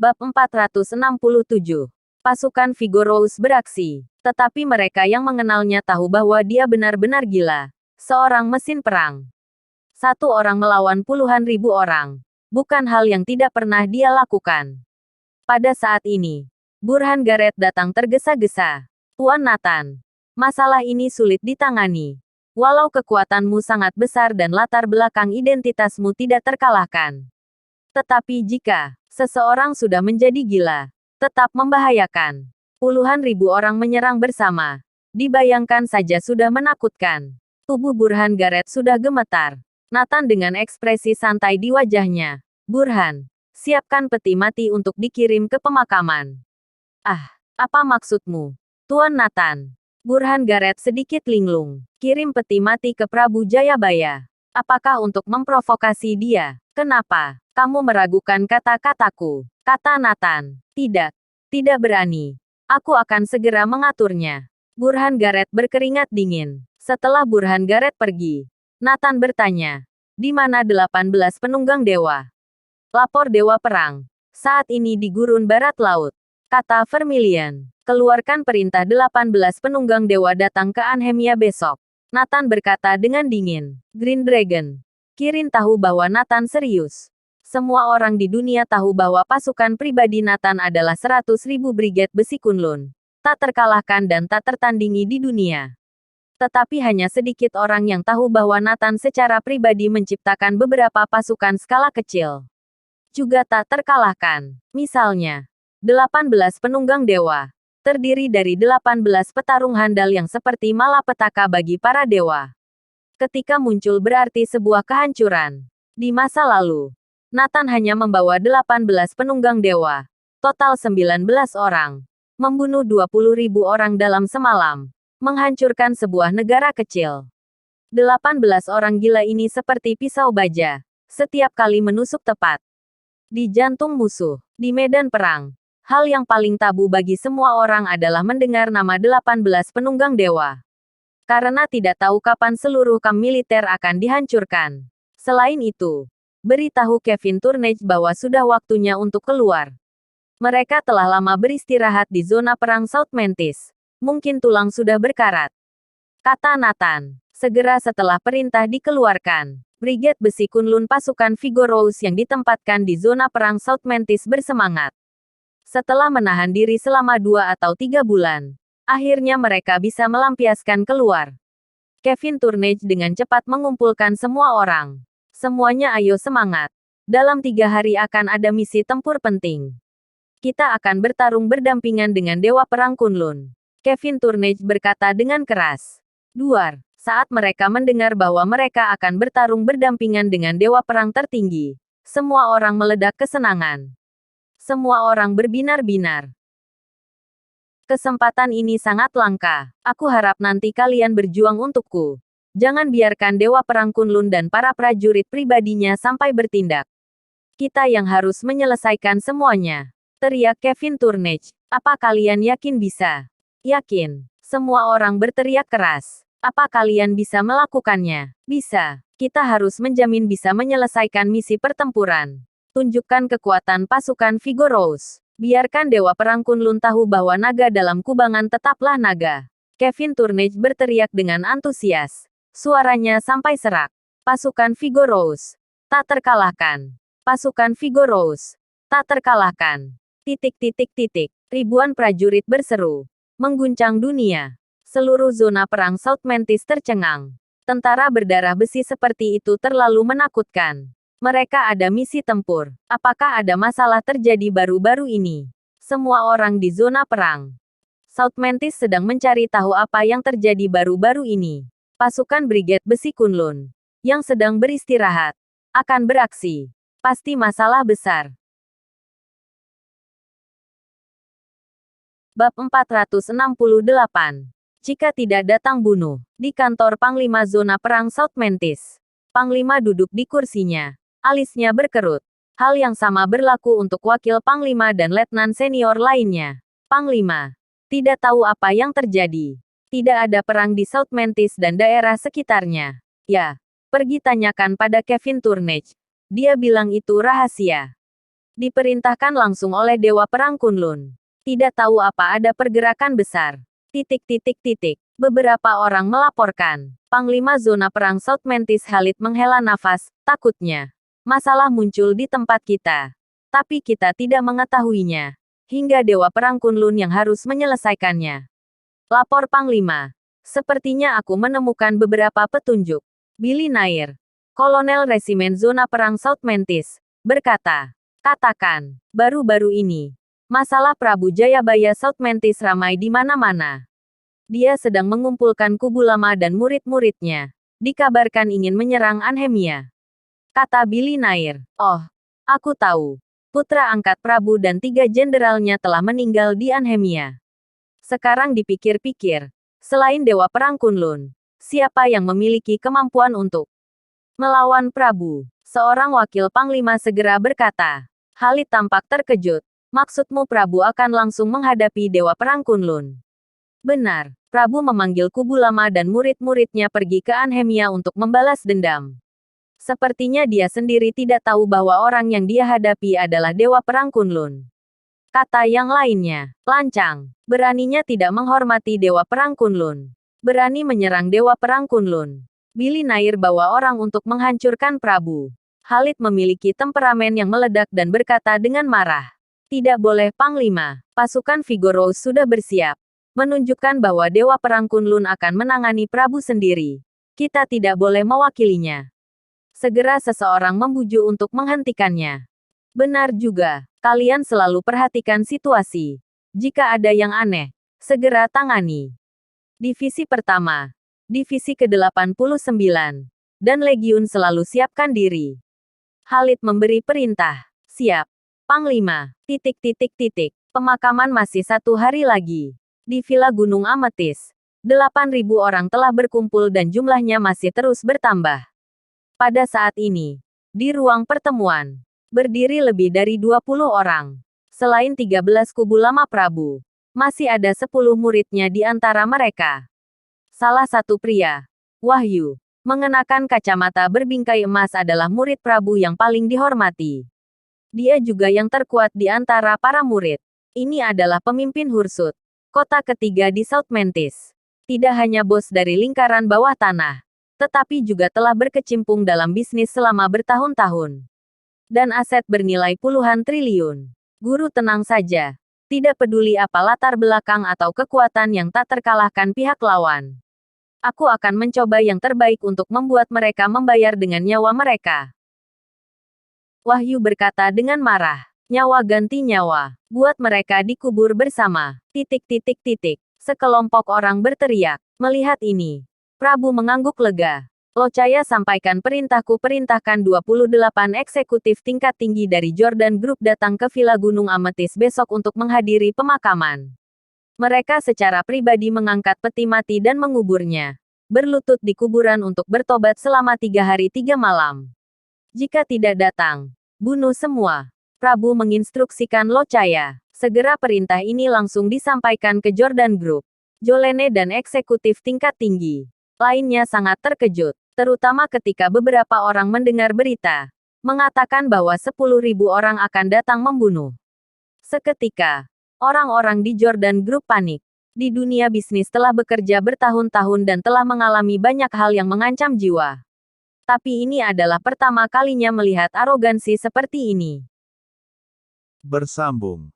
Bab 467. Pasukan Vigorous beraksi. Tetapi mereka yang mengenalnya tahu bahwa dia benar-benar gila. Seorang mesin perang. Satu orang melawan puluhan ribu orang. Bukan hal yang tidak pernah dia lakukan. Pada saat ini, Burhan Gareth datang tergesa-gesa. Tuan Nathan, masalah ini sulit ditangani. Walau kekuatanmu sangat besar dan latar belakang identitasmu tidak terkalahkan. Tetapi jika seseorang sudah menjadi gila, tetap membahayakan. Puluhan ribu orang menyerang bersama. Dibayangkan saja sudah menakutkan. Tubuh Burhan Gareth sudah gemetar. Nathan dengan ekspresi santai di wajahnya. Burhan, siapkan peti mati untuk dikirim ke pemakaman. Ah, apa maksudmu? Tuan Nathan. Burhan Gareth sedikit linglung. Kirim peti mati ke Prabu Jayabaya. Apakah untuk memprovokasi dia? Kenapa? Kamu meragukan kata-kataku, kata Nathan. Tidak. Tidak berani. Aku akan segera mengaturnya. Burhan Gareth berkeringat dingin. Setelah Burhan Gareth pergi, Nathan bertanya, di mana 18 penunggang dewa? Lapor Dewa Perang. Saat ini di gurun barat laut. Kata Vermilion. Keluarkan perintah 18 penunggang dewa datang ke Anhemia besok. Nathan berkata dengan dingin. Green Dragon. Kirin tahu bahwa Nathan serius. Semua orang di dunia tahu bahwa pasukan pribadi Nathan adalah 100.000 Brigade Besi Kunlun. Tak terkalahkan dan tak tertandingi di dunia. Tetapi hanya sedikit orang yang tahu bahwa Nathan secara pribadi menciptakan beberapa pasukan skala kecil. Juga tak terkalahkan. Misalnya, 18 penunggang dewa. Terdiri dari 18 petarung handal yang seperti malapetaka bagi para dewa. Ketika muncul berarti sebuah kehancuran. Di masa lalu, Nathan hanya membawa 18 penunggang dewa. Total 19 orang. Membunuh 20.000 orang dalam semalam. Menghancurkan sebuah negara kecil. 18 orang gila ini seperti pisau baja. Setiap kali menusuk tepat di jantung musuh. Di medan perang, hal yang paling tabu bagi semua orang adalah mendengar nama 18 penunggang dewa. Karena tidak tahu kapan seluruh kamp militer akan dihancurkan. Selain itu, beritahu Kevin Turnage bahwa sudah waktunya untuk keluar. Mereka telah lama beristirahat di zona perang South Mantis. Mungkin tulang sudah berkarat. Kata Nathan. Segera setelah perintah dikeluarkan, Brigade Besi Kunlun pasukan Vigorous yang ditempatkan di zona perang South Mantis bersemangat. Setelah menahan diri selama 2 atau 3 bulan, akhirnya mereka bisa melampiaskan keluar. Kevin Turnage dengan cepat mengumpulkan semua orang. Semuanya ayo semangat. Dalam 3 hari akan ada misi tempur penting. Kita akan bertarung berdampingan dengan Dewa Perang Kunlun. Kevin Turnage berkata dengan keras. Duar, saat mereka mendengar bahwa mereka akan bertarung berdampingan dengan Dewa Perang tertinggi, semua orang meledak kesenangan. Semua orang berbinar-binar. Kesempatan ini sangat langka. Aku harap nanti kalian berjuang untukku. Jangan biarkan Dewa Perang Kunlun dan para prajurit pribadinya sampai bertindak. Kita yang harus menyelesaikan semuanya. Teriak Kevin Turnage. Apa kalian yakin bisa? Yakin. Semua orang berteriak keras. Apa kalian bisa melakukannya? Bisa. Kita harus menjamin bisa menyelesaikan misi pertempuran. Tunjukkan kekuatan pasukan Vigorous. Biarkan Dewa Perang Kunlun tahu bahwa naga dalam kubangan tetaplah naga. Kevin Turnage berteriak dengan antusias. Suaranya sampai serak. Pasukan Vigorous. Tak terkalahkan. Pasukan Vigorous. Tak terkalahkan. Ribuan prajurit berseru. Mengguncang dunia. Seluruh zona perang South Mantis tercengang. Tentara berdarah besi seperti itu terlalu menakutkan. Mereka ada misi tempur. Apakah ada masalah terjadi baru-baru ini? Semua orang di zona perang South Mantis sedang mencari tahu apa yang terjadi baru-baru ini. Pasukan Brigade Besi Kunlun, yang sedang beristirahat, akan beraksi. Pasti masalah besar. Bab 468. Jika tidak datang bunuh. Di kantor Panglima Zona Perang South Mantis. Panglima duduk di kursinya. Alisnya berkerut. Hal yang sama berlaku untuk Wakil Panglima dan Letnan Senior lainnya. Panglima tidak tahu apa yang terjadi. Tidak ada perang di South Mantis dan daerah sekitarnya. Ya, pergi tanyakan pada Kevin Turnage. Dia bilang itu rahasia. Diperintahkan langsung oleh Dewa Perang Kunlun. Tidak tahu apa ada pergerakan besar. Beberapa orang melaporkan. Panglima Zona Perang South Mantis Khalid menghela nafas, takutnya. Masalah muncul di tempat kita. Tapi kita tidak mengetahuinya. Hingga Dewa Perang Kunlun yang harus menyelesaikannya. Lapor Panglima. Sepertinya aku menemukan beberapa petunjuk. Billy Nair, Kolonel Resimen Zona Perang South Mantis, berkata. Katakan, baru-baru ini, masalah Prabu Jayabaya South Mantis ramai di mana-mana. Dia sedang mengumpulkan kubu lama dan murid-muridnya. Dikabarkan ingin menyerang Anhemia. Kata Billy Nair. Oh, aku tahu. Putra angkat Prabu dan 3 jenderalnya telah meninggal di Anhemia. Sekarang dipikir-pikir, selain Dewa Perang Kunlun, siapa yang memiliki kemampuan untuk melawan Prabu? Seorang wakil Panglima segera berkata. Khalid tampak terkejut. Maksudmu Prabu akan langsung menghadapi Dewa Perang Kunlun? Benar, Prabu memanggil kubu lama dan murid-muridnya pergi ke Anhemia untuk membalas dendam. Sepertinya dia sendiri tidak tahu bahwa orang yang dia hadapi adalah Dewa Perang Kunlun. Kata yang lainnya, lancang. Beraninya tidak menghormati Dewa Perang Kunlun. Berani menyerang Dewa Perang Kunlun. Billy Nair bawa orang untuk menghancurkan Prabu. Khalid memiliki temperamen yang meledak dan berkata dengan marah. Tidak boleh Panglima. Pasukan Vigorous sudah bersiap. Menunjukkan bahwa Dewa Perang Kunlun akan menangani Prabu sendiri. Kita tidak boleh mewakilinya. Segera seseorang membujuk untuk menghentikannya. Benar juga. Kalian selalu perhatikan situasi. Jika ada yang aneh, segera tangani. Divisi pertama. Divisi ke-89. Dan Legiun selalu siapkan diri. Khalid memberi perintah. Siap. Panglima. Pemakaman masih 1 hari lagi. Di Villa Gunung Ametis. 8.000 orang telah berkumpul dan jumlahnya masih terus bertambah. Pada saat ini, di ruang pertemuan, berdiri lebih dari 20 orang. Selain 13 kubu lama Prabu, masih ada 10 muridnya di antara mereka. Salah satu pria, Wahyu, mengenakan kacamata berbingkai emas adalah murid Prabu yang paling dihormati. Dia juga yang terkuat di antara para murid. Ini adalah pemimpin Hursut, kota ketiga di South Mantis. Tidak hanya bos dari lingkaran bawah tanah, tetapi juga telah berkecimpung dalam bisnis selama bertahun-tahun. Dan aset bernilai puluhan triliun. Guru tenang saja. Tidak peduli apa latar belakang atau kekuatan yang tak terkalahkan pihak lawan. Aku akan mencoba yang terbaik untuk membuat mereka membayar dengan nyawa mereka. Wahyu berkata dengan marah. Nyawa ganti nyawa. Buat mereka dikubur bersama. Sekelompok orang berteriak. Melihat ini, Prabu mengangguk lega. Locaya sampaikan perintahku, perintahkan 28 eksekutif tingkat tinggi dari Jordan Group datang ke Villa Gunung Ametis besok untuk menghadiri pemakaman. Mereka secara pribadi mengangkat peti mati dan menguburnya. Berlutut di kuburan untuk bertobat selama 3 hari 3 malam. Jika tidak datang, bunuh semua. Prabu menginstruksikan Locaya. Segera perintah ini langsung disampaikan ke Jordan Group. Jolene dan eksekutif tingkat tinggi lainnya sangat terkejut. Terutama ketika beberapa orang mendengar berita. Mengatakan bahwa 10.000 orang akan datang membunuh. Seketika, orang-orang di Jordan Group panik. Di dunia bisnis telah bekerja bertahun-tahun dan telah mengalami banyak hal yang mengancam jiwa. Tapi ini adalah pertama kalinya melihat arogansi seperti ini. Bersambung.